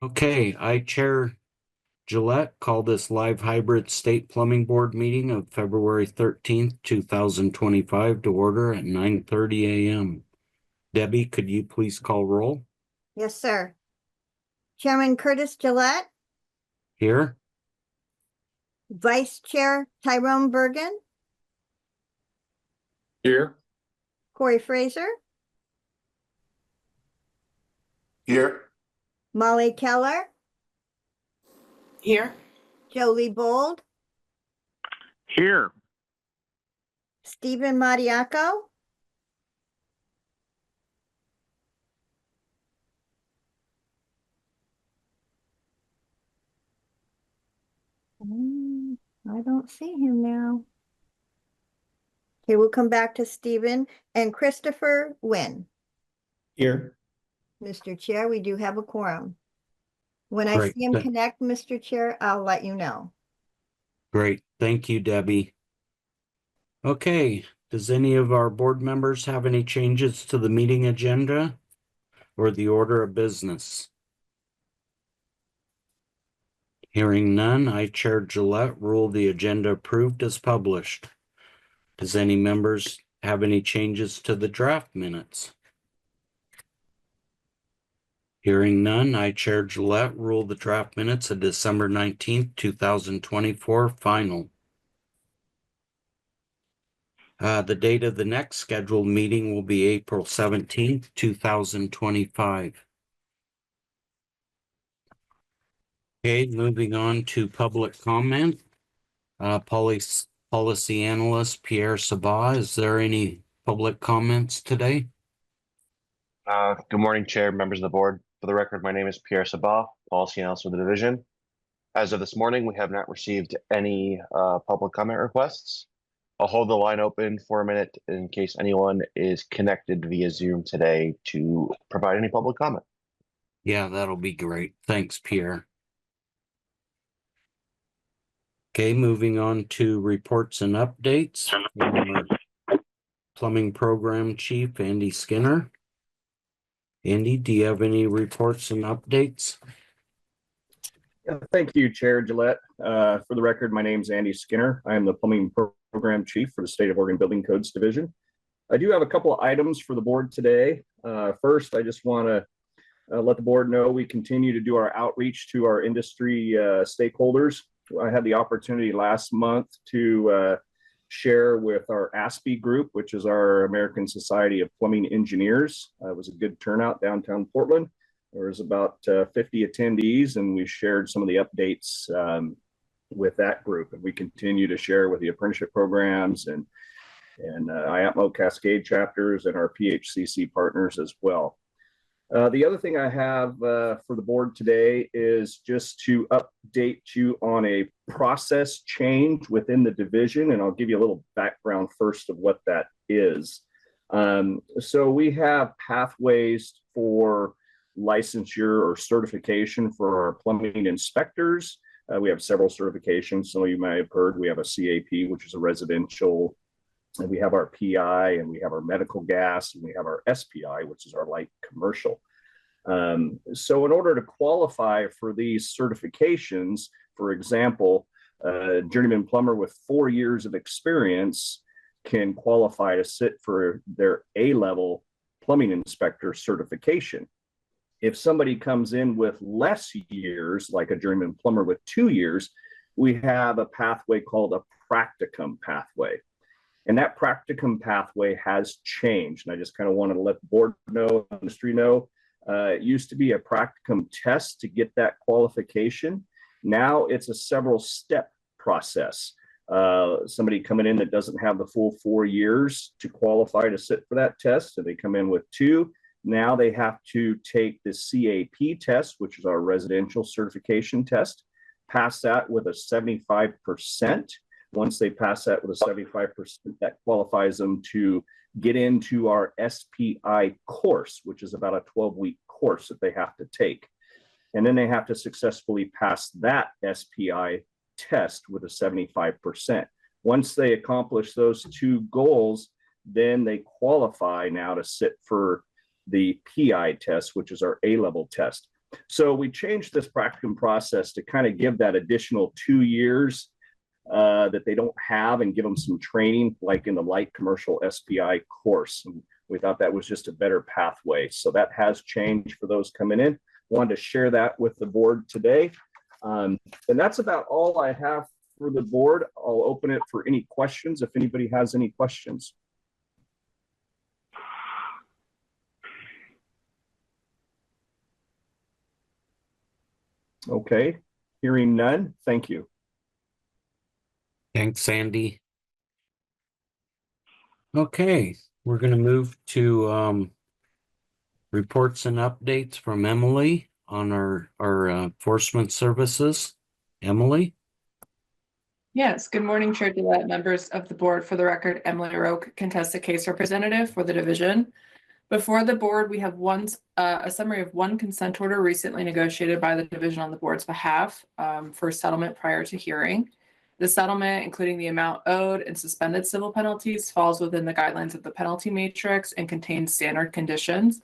Okay, I, Chair Gillette, call this live hybrid state plumbing board meeting of February 13th, 2025 to order at 9:30 a.m. Debbie, could you please call roll? Yes, sir. Chairman Curtis Gillette, Here. Vice Chair Tyrone Bergen, Here. Corey Frazier, Here. Molly Keller, Here. Jolie Bold, Here. Steven Matiaco, I don't see him now. Okay, we'll come back to Steven and Christopher Wynn. Here. Mr. Chair, we do have a quorum. When I Great. see him connect, Mr. Chair, I'll let you know. Great. Thank you, Debbie. Okay, does any of our board members have any changes to the meeting agenda or the order of business? Hearing none, I, Chair Gillette, rule the agenda approved as published. Does any members have any changes to the draft minutes? Hearing none, I, Chair Gillette, rule the draft minutes of December 19th, 2024 final. The date of the next scheduled meeting will be April 17th, 2025. Okay, moving on to public comment. Policy Analyst Pierre Sabagh, is there any public comments today? Good morning, Chair, members of the board. For the record, my name is Pierre Sabagh, Policy Analyst for the division. As of this morning, we have not received any public comment requests. I'll hold the line open for a minute in case anyone is connected via Zoom today to provide any public comment. Yeah, that'll be great. Thanks, Pierre. Okay, moving on to reports and updates. Plumbing Program Chief Andy Skinner. Andy, do you have any reports and updates? Thank you, Chair Gillette. For the record, my name is Andy Skinner. I am the Plumbing Program Chief for the State of Oregon Building Codes Division. I do have a couple of items for the board today. First, I just want to let the board know we continue to do our outreach to our industry stakeholders. I had the opportunity last month to share with our ASPE group, which is our American Society of Plumbing Engineers. It was a good turnout downtown Portland. There was about 50 attendees, and we shared some of the updates with that group. And we continue to share with the apprenticeship programs and IAPMO Cascade chapters and our PHCC partners as well. The other thing I have for the board today is just to update you on a process change within the division, and I'll give you a little background first of what that is. So we have pathways for licensure or certification for our plumbing inspectors. We have several certifications. Some of you may have heard we have a CAP, which is a residential, and we have our PI, and we have our medical gas, and we have our SPI, which is our light commercial. So in order to qualify for these certifications, for example, a journeyman plumber with 4 years of experience can qualify to sit for their A-level plumbing inspector certification. If somebody comes in with less years, like a journeyman plumber with 2 years, we have a pathway called a practicum pathway. And that practicum pathway has changed. And I just kind of wanted to let the board know, industry know. It used to be a practicum test to get that qualification. Now it's a several step process. Somebody coming in that doesn't have the full 4 years to qualify to sit for that test, so they come in with 2. Now they have to take the CAP test, which is our residential certification test, pass that with a 75%. Once they pass that with a 75%, that qualifies them to get into our SPI course, which is about a 12-week course that they have to take. And then they have to successfully pass that SPI test with a 75%. Once they accomplish those 2 goals, then they qualify now to sit for the PI test, which is our A-level test. So we changed this practicum process to kind of give that additional 2 years that they don't have and give them some training, like in the light commercial SPI course. And we thought that was just a better pathway. So that has changed for those coming in. Wanted to share that with the board today. And that's about all I have for the board. I'll open it for any questions if anybody has any questions. Okay, hearing none, thank you. Thanks, Sandy. Okay, we're going to move to reports and updates from Emily on our enforcement services. Emily? Yes, good morning, Chair Gillette, members of the board. For the record, Emily Roque, contested case representative for the division. Before the board, we have a summary of one consent order recently negotiated by the division on the board's behalf for settlement prior to hearing. The settlement, including the amount owed and suspended civil penalties, falls within the guidelines of the penalty matrix and contains standard conditions.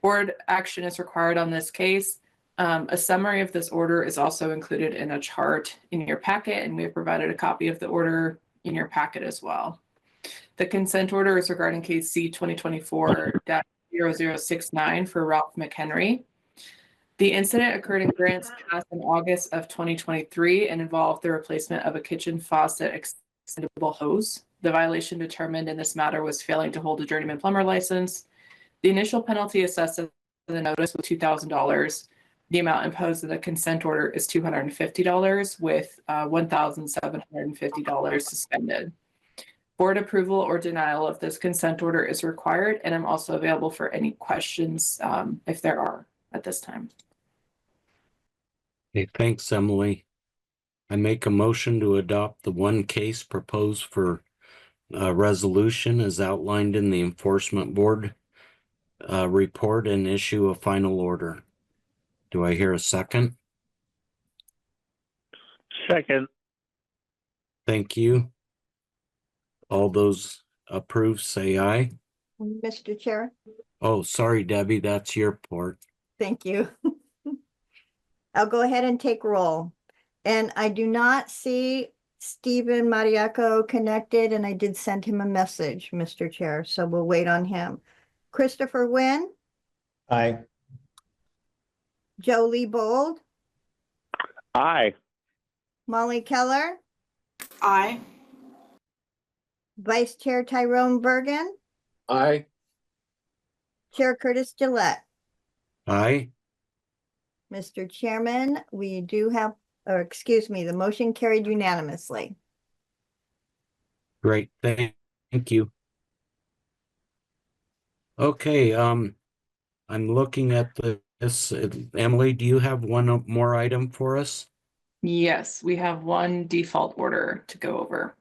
Board action is required on this case. A summary of this order is also included in a chart in your packet, and we have provided a copy of the order in your packet as well. The consent order is regarding case C 2024-0069 for Ralph McHenry. The incident occurred in Grants Pass in August of 2023 and involved the replacement of a kitchen faucet extendable hose. The violation determined in this matter was failing to hold a journeyman plumber license. The initial penalty assessed in the notice was $2,000. The amount imposed in the consent order is $250 with $1,750 suspended. Board approval or denial of this consent order is required, and I'm also available for any questions if there are at this time. Okay, thanks, Emily. I make a motion to adopt the one case proposed for resolution as outlined in the enforcement board report and issue a final order. Do I hear a second? Second. Thank you. All those approved, say aye. Mr. Chair, Oh, sorry, Debbie, that's your part. thank you. I'll go ahead and take roll. And I do not see Steven Matiaco connected, and I did send him a message, Mr. Chair, so we'll wait on him. Christopher Wynn, Aye. Jolie Bold, Aye. Molly Keller, Aye. Vice Chair Tyrone Bergen, Aye. Chair Curtis Gillette. Aye. Mr. Chairman, we do have, or excuse me, the motion carried unanimously. Great, thank you. Okay, I'm looking at this. Emily, do you have one more item for us? Yes, we have one default order to go over.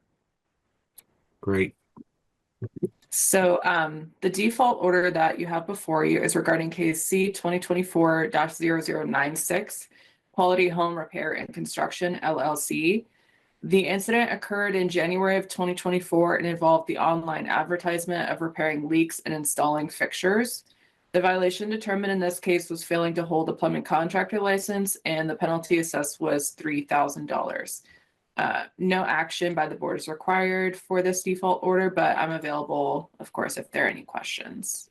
Great. So the default order that you have before you is regarding case C 2024-0096, Quality Home Repair and Construction, LLC. The incident occurred in January of 2024 and involved the online advertisement of repairing leaks and installing fixtures. The violation determined in this case was failing to hold a plumbing contractor license, and the penalty assessed was $3,000. No action by the board is required for this default order, but I'm available, of course, if there are any questions.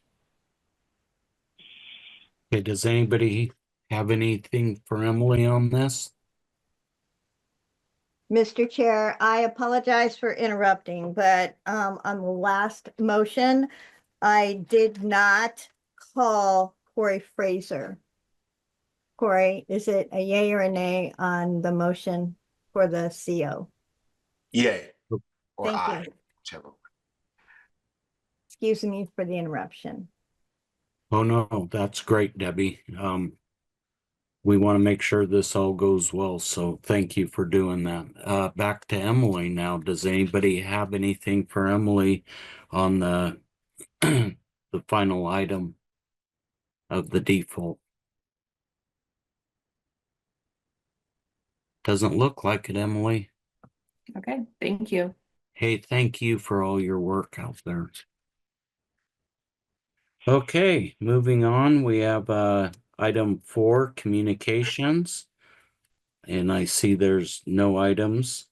Okay, does anybody have anything for Emily on this? Mr. Chair, I apologize for interrupting, but on the last motion, I did not call Corey Frazier. Corey, is it a yay or a nay on the motion for the CO? Yay. Or Thank aye. you. Whichever. Excuse me for the interruption. Oh, no, that's great, Debbie. We want to make sure this all goes well, so thank you for doing that. Back to Emily now. Does anybody have anything for Emily on the the final item of the default? Doesn't look like it, Emily. Okay, thank you. Hey, thank you for all your work out there. Okay, moving on, we have Item 4, communications. And I see there's no items.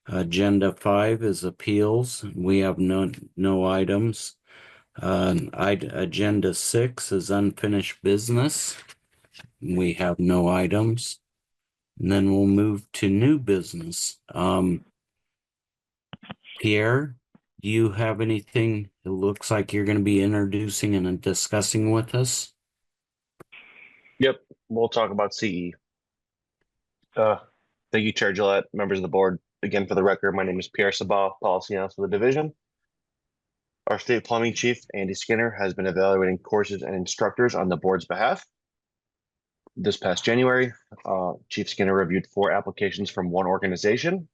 Agenda 5 is appeals. We have no items. Agenda 6 is unfinished business. We have no items. And then we'll move to new business. Pierre, do you have anything it looks like you're going to be introducing and discussing with us? Yep, we'll talk about CE. Thank you, Chair Gillette, members of the board. Again, for the record, my name is Pierre Sabagh, Policy Analyst for the division. Our state plumbing chief, Andy Skinner, has been evaluating courses and instructors on the board's behalf. This past January, Chief Skinner reviewed 4 applications from 1 organization.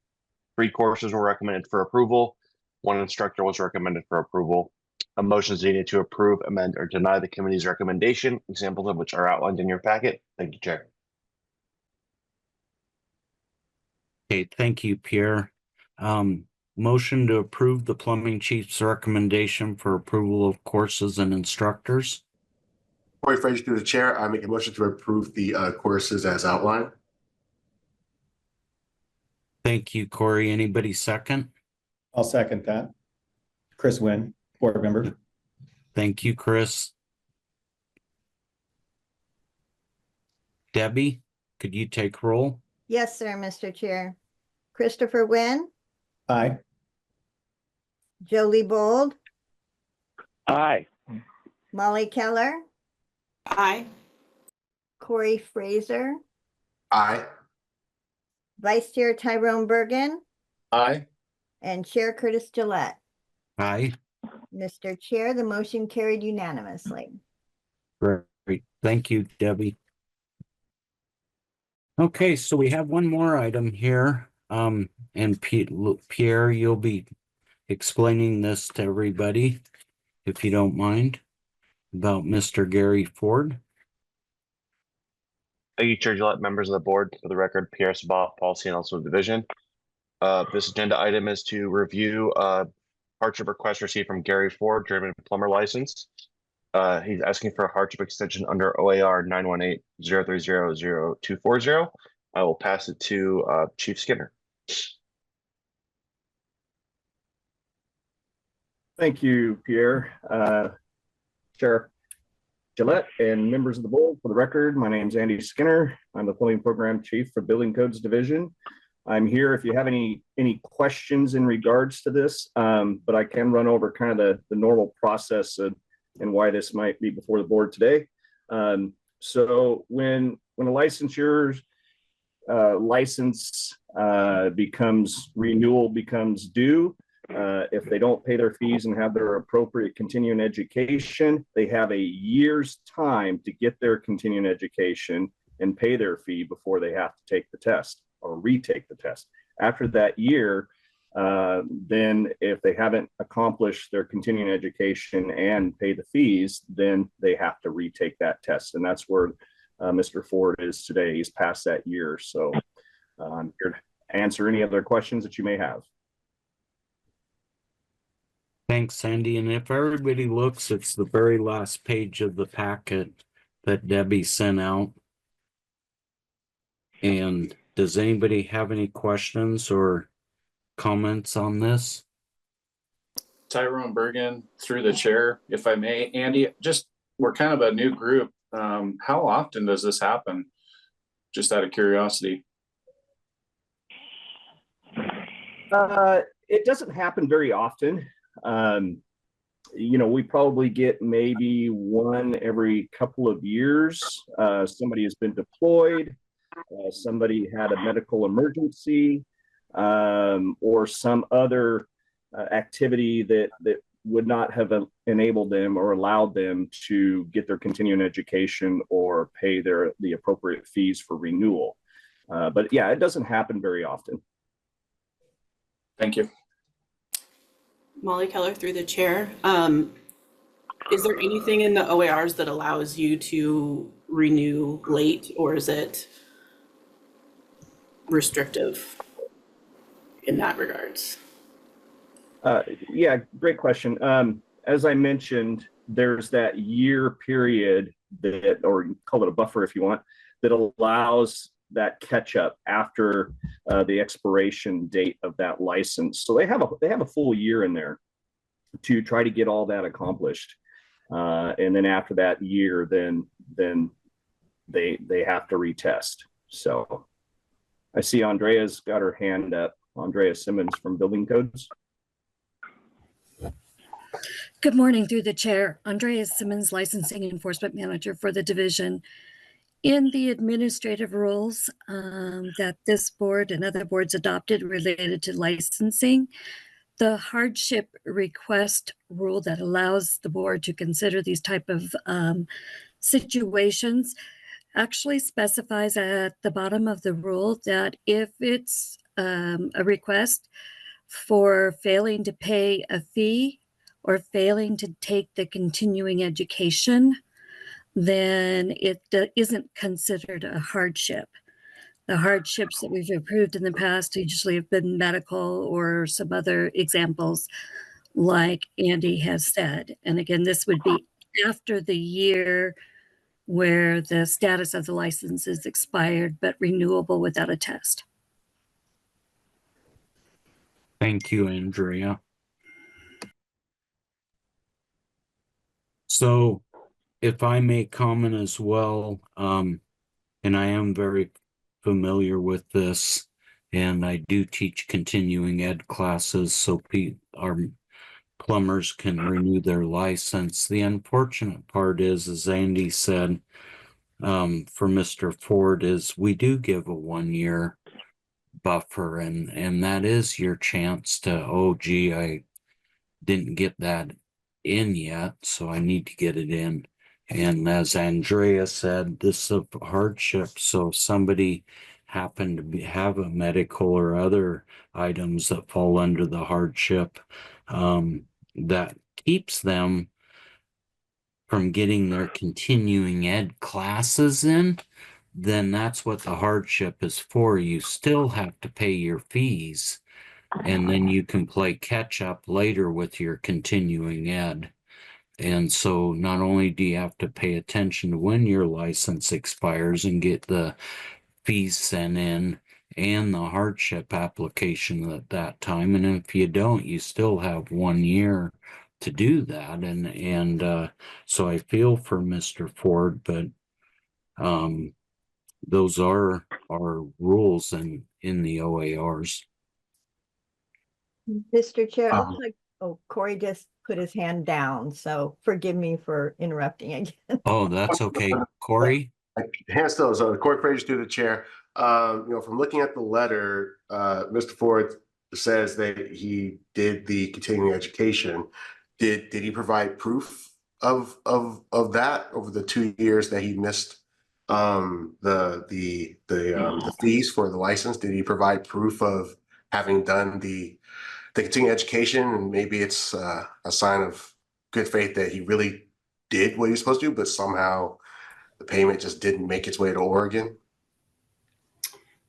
3 courses were recommended for approval. 1 instructor was recommended for approval. A motion is needed to approve, amend, or deny the committee's recommendation, examples of which are outlined in your packet. Thank you, Chair. Okay, thank you, Pierre. Motion to approve the plumbing chief's recommendation for approval of courses and instructors. Corey Frazier through the chair. I make a motion to approve the courses as outlined. Thank you, Corey. Anybody second? I'll second that. Chris Wynn, board member. Thank you, Chris. Debbie, could you take roll? Yes, sir, Mr. Chair. Christopher Wynn, Aye. Jolie Bold, Aye. Molly Keller, Aye. Corey Frazier, Aye. Vice Chair Tyrone Bergen, Aye. and Chair Curtis Gillette. Aye. Mr. Chair, the motion carried unanimously. Great. Thank you, Debbie. Okay, so we have one more item here. And Pierre, you'll be explaining this to everybody, if you don't mind, about Mr. Gary Ford. Thank you, Chair Gillette, members of the board. For the record, Pierre Sabagh, Policy Analyst of the division. This agenda item is to review hardship request received from Gary Ford, German plumber license. He's asking for a hardship extension under OAR 918-030-0240. I will pass it to Chief Skinner. Thank you, Pierre. Chair Gillette and members of the board, for the record, my name is Andy Skinner. I'm the plumbing program chief for Building Codes Division. I'm here if you have any questions in regards to this, but I can run over kind of the normal process and why this might be before the board today. So when a license renewal becomes due, if they don't pay their fees and have their appropriate continuing education, they have a year's time to get their continuing education and pay their fee before they have to take the test or retake the test. After that year, then if they haven't accomplished their continuing education and pay the fees, then they have to retake that test. And that's where Mr. Ford is today. He's past that year. So I'm here to answer any other questions that you may have. Thanks, Sandy. And if everybody looks, it's the very last page of the packet that Debbie sent out. And does anybody have any questions or comments on this? Tyrone Bergen, through the chair, if I may. Andy, we're kind of a new group. How often does this happen? Just out of curiosity. It doesn't happen very often. We probably get maybe one every couple of years. Somebody has been deployed, somebody had a medical emergency, or some other activity that would not have enabled them or allowed them to get their continuing education or pay the appropriate fees for renewal. But yeah, it doesn't happen very often. Thank you. Molly Keller, through the chair. Is there anything in the OARs that allows you to renew late, or is it restrictive in that regards? Yeah, great question. As I mentioned, there's that year period that, or call it a buffer if you want, that allows that catch up after the expiration date of that license. So they have a full year in there to try to get all that accomplished. And then after that year, then they have to retest. So I see Andrea's got her hand up. Andrea Simmons from Building Codes. Good morning, through the chair. Andrea Simmons, Licensing Enforcement Manager for the division. In the administrative rules that this board and other boards adopted related to licensing, the hardship request rule that allows the board to consider these type of situations actually specifies at the bottom of the rule that if it's a request for failing to pay a fee or failing to take the continuing education, then it isn't considered a hardship. The hardships that we've approved in the past usually have been medical or some other examples, like Andy has said. And again, this would be after the year where the status of the license is expired, but renewable without a test. Thank you, Andrea. So if I may comment as well, and I am very familiar with this, and I do teach continuing ed classes so our plumbers can renew their license. The unfortunate part is, as Andy said, for Mr. Ford, is we do give a 1-year buffer, and that is your chance to, oh gee, I didn't get that in yet, so I need to get it in. And as Andrea said, this is a hardship. So if somebody happened to have a medical or other items that fall under the hardship, that keeps them from getting their continuing ed classes in, then that's what the hardship is for. You still have to pay your fees, and then you can play catch up later with your continuing ed. And so not only do you have to pay attention to when your license expires and get the fees sent in and the hardship application at that time. And if you don't, you still have 1 year to do that. And so I feel for Mr. Ford, but those are our rules in the OARs. Mr. Chair, it looks like, oh, Corey just put his hand down, so forgive me for interrupting again. Oh, that's okay. Corey? Hand still, so Corey Frazier through the chair. From looking at the letter, Mr. Ford says that he did the continuing education. Did he provide proof of that over the 2 years that he missed the fees for the license? Did he provide proof of having done the continuing education? And maybe it's a sign of good faith that he really did what he was supposed to do, but somehow the payment just didn't make its way to Oregon.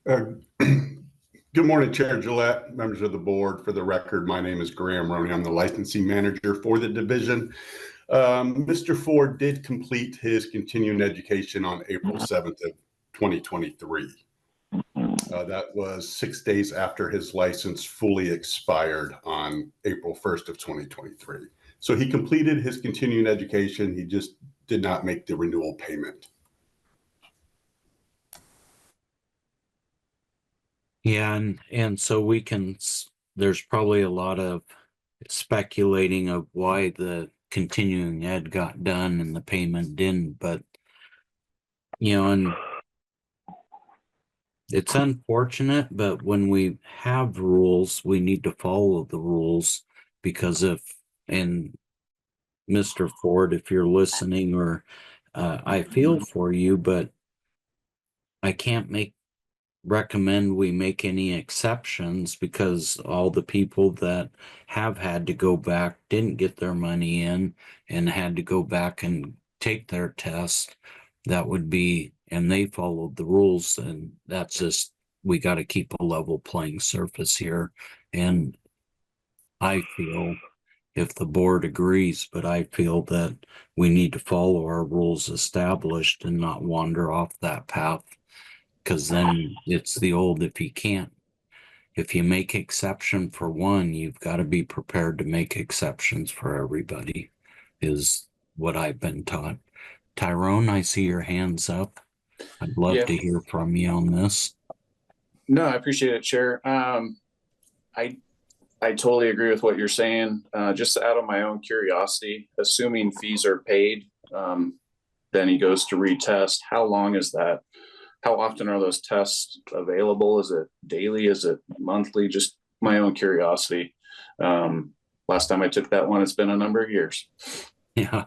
Good morning, Chair Gillette, members of the board. For the record, my name is Roney. I'm the licensing manager for the division. Mr. Ford did complete his continuing education on April 7th of 2023. That was 6 days after his license fully expired on April 1st of 2023. So he completed his continuing education. He just did not make the renewal payment. Yeah, and so we can, there's probably a lot of speculating of why the continuing ed got done and the payment didn't, but and it's unfortunate, but when we have rules, we need to follow the rules, because and Mr. Ford, if you're listening, or I feel for you, but I can't recommend we make any exceptions, because all the people that have had to go back didn't get their money in and had to go back and take their test. That would be, and they followed the rules, and that's just, we got to keep a level playing surface here. And I feel if the board agrees, but I feel that we need to follow our rules established and not wander off that path. Cause then it's the old, if you make exception for one, you've got to be prepared to make exceptions for everybody, is what I've been taught. Tyrone, I see your hands up. I'd love Yeah. to hear from you on this. No, I appreciate it, Chair. I totally agree with what you're saying. Just out of my own curiosity, assuming fees are paid, then he goes to retest. How long is that? How often are those tests available? Is it daily? Is it monthly? Just my own curiosity. Last time I took that one, it's been a number of years. Yeah.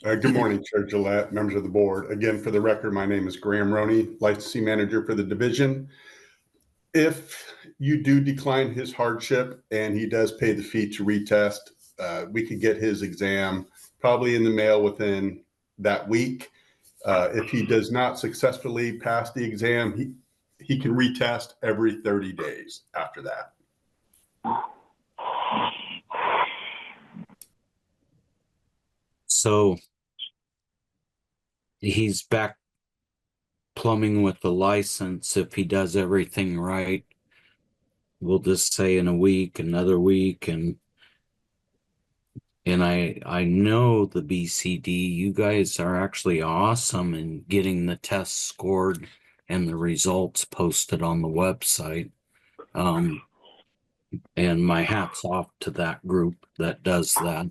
Good morning, Chair Gillette, members of the board. Again, for the record, my name is Graham Roney, licensing manager for the division. If you do decline his hardship and he does pay the fee to retest, we could get his exam probably in the mail within that week. If he does not successfully pass the exam, he can retest every 30 days after that. So he's back plumbing with the license if he does everything right. We'll just say in a week, another week, and I know the BCD, you guys are actually awesome in getting the tests scored and the results posted on the website. And my hat's off to that group that does that.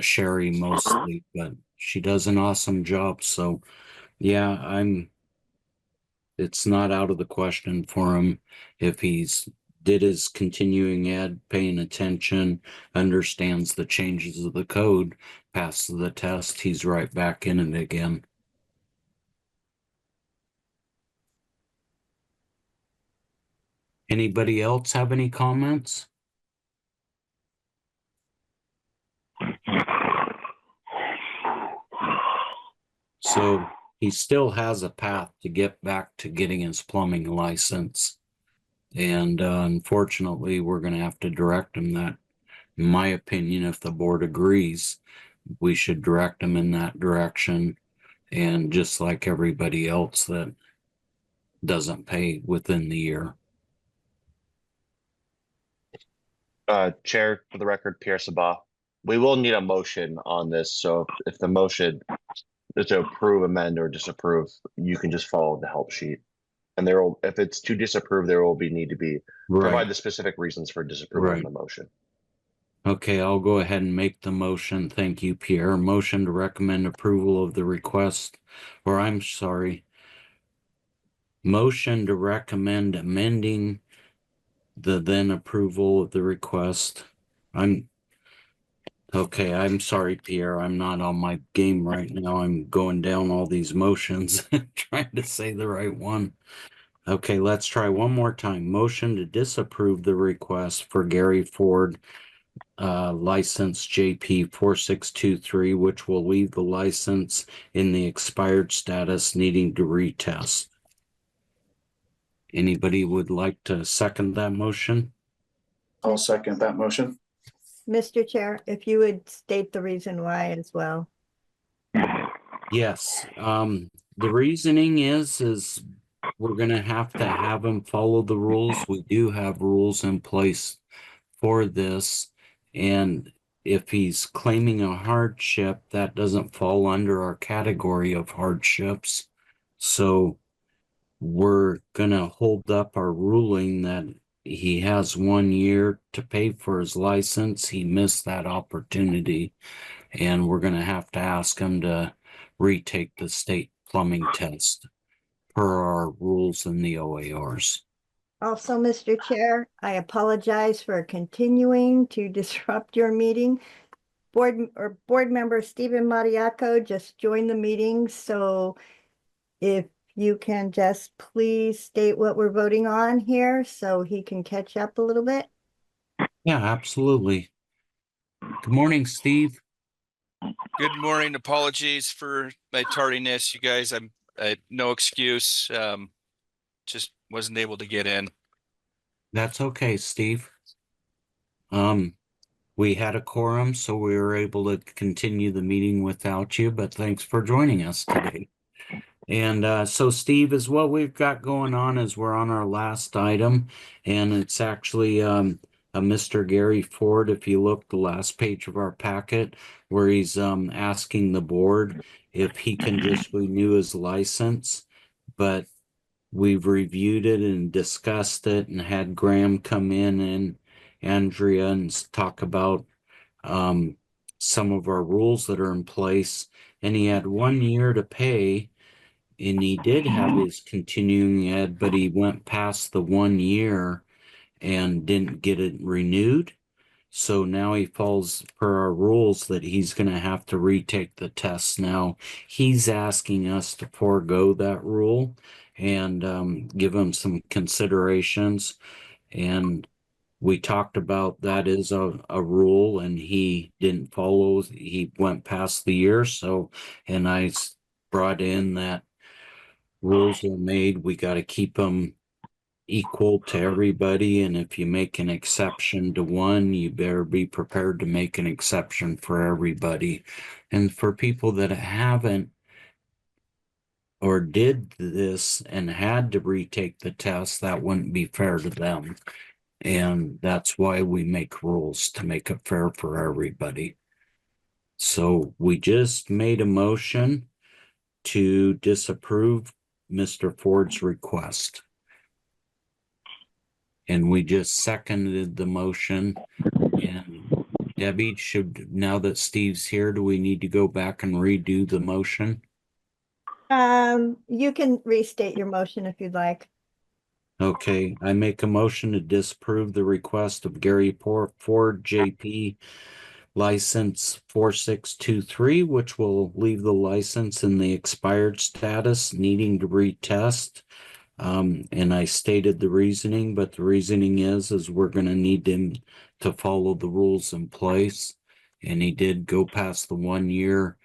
Sherry mostly, but she does an awesome job. So yeah, it's not out of the question for him if he's did his continuing ed, paying attention, understands the changes of the code, passes the test, he's right back in it again. Anybody else have any comments? So he still has a path to get back to getting his plumbing license. And unfortunately, we're going to have to direct him that, in my opinion, if the board agrees, we should direct him in that direction. And just like everybody else that doesn't pay within the year. Chair, for the record, Pierre Sabagh. We will need a motion on this, so if the motion is to approve, amend, or disapprove, you can just follow the help sheet. And if it's to disapprove, there will need to be provide the specific reasons for disapproving the motion. Okay, I'll go ahead and make the motion. Thank you, Pierre. Motion to recommend approval of the request, or I'm sorry. Motion to recommend amending the then approval of the request. I'm sorry, Pierre. I'm not on my game right now. I'm going down all these motions, trying to say the right one. Okay, let's try one more time. Motion to disapprove the request for Gary Ford, license JP 4623, which will leave the license in the expired status, needing to retest. Anybody would like to second that motion? I'll second that motion. Mr. Chair, if you would state the reason why as well. Yes, the reasoning is we're going to have him follow the rules. We do have rules in place for this. And if he's claiming a hardship, that doesn't fall under our category of hardships. So we're going to hold up our ruling that he has 1 year to pay for his license. He missed that opportunity. And we're going to ask him to retake the state plumbing test per our rules in the OARs. Also, Mr. Chair, I apologize for continuing to disrupt your meeting. Board Member Steven Matiaco just joined the meeting, so if you can just please state what we're voting on here so he can catch up a little bit. Yeah, absolutely. Good morning, Steve. Good morning. Apologies for my tardiness, you guys. I'm no excuse. Just wasn't able to get in. That's okay, Steve. We had a quorum, so we were able to continue the meeting without you, but thanks for joining us today. And so Steve, is what we've got going on is we're on our last item, and it's actually a Mr. Gary Ford. If you look the last page of our packet, where he's asking the board if he can just renew his license, but we've reviewed it and discussed it and had Graham come in and Andrea and talk about some of our rules that are in place, and he had 1 year to pay. And he did have his continuing ed, but he went past the 1 year and didn't get it renewed. So now he falls per our rules that he's going to have to retake the test. Now he's asking us to forego that rule and give him some considerations. And we talked about that is a rule, and he didn't follow. He went past the year. So, and I brought in that rules are made, we got to keep them equal to everybody, and if you make an exception to one, you better be prepared to make an exception for everybody. And for people that haven't or did this and had to retake the test, that wouldn't be fair to them. And that's why we make rules, to make it fair for everybody. So we just made a motion to disapprove Mr. Ford's request. And we just seconded the motion. And Debbie, now that Steve's here, do we need to go back and redo the motion? You can restate your motion if you'd like. Okay, I make a motion to disapprove the request of Gary Ford, JP, license 4623, which will leave the license in the expired status, needing to retest. And I stated the reasoning, but the reasoning is we're going to need him to follow the rules in place. And he did go past the 1 year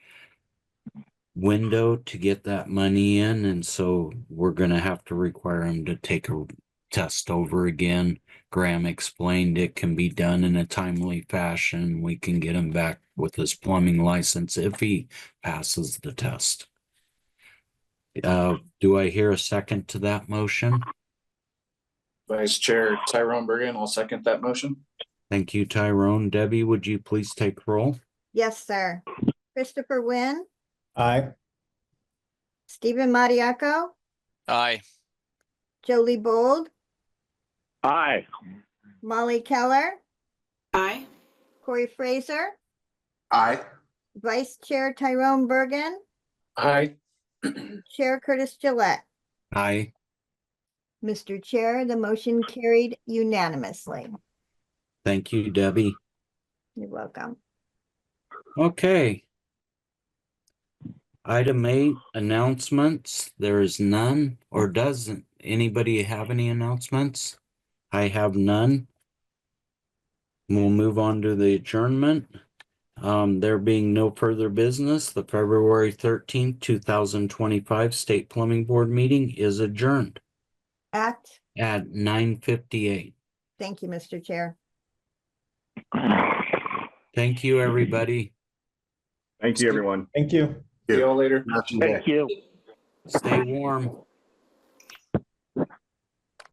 window to get that money in. And so we're going to have to require him to take a test over again. Graham explained it can be done in a timely fashion. We can get him back with his plumbing license if he passes the test. Do I hear a second to that motion? Vice Chair Tyrone Bergen, I'll second that motion. Thank you, Tyrone. Debbie, would you please take roll? Yes, sir. Christopher Wynn, Aye. Steven Matiaco, Aye. Jolie Bold, Aye. Molly Keller, Aye. Corey Frazier, Aye. Vice Chair Tyrone Bergen, Aye. Chair Curtis Gillette. Aye. Mr. Chair, the motion carried unanimously. Thank you, Debbie. You're welcome. Okay. Item 8, announcements. There is none, or doesn't anybody have any announcements? I have none. We'll move on to the adjournment. There being no further business, the February 13th, 2025 State Plumbing Board meeting is adjourned At, at 9:58. thank you, Mr. Chair. Thank you, everybody. Thank you, everyone. Thank you. See y'all later. Matching Thank day. you. Stay warm.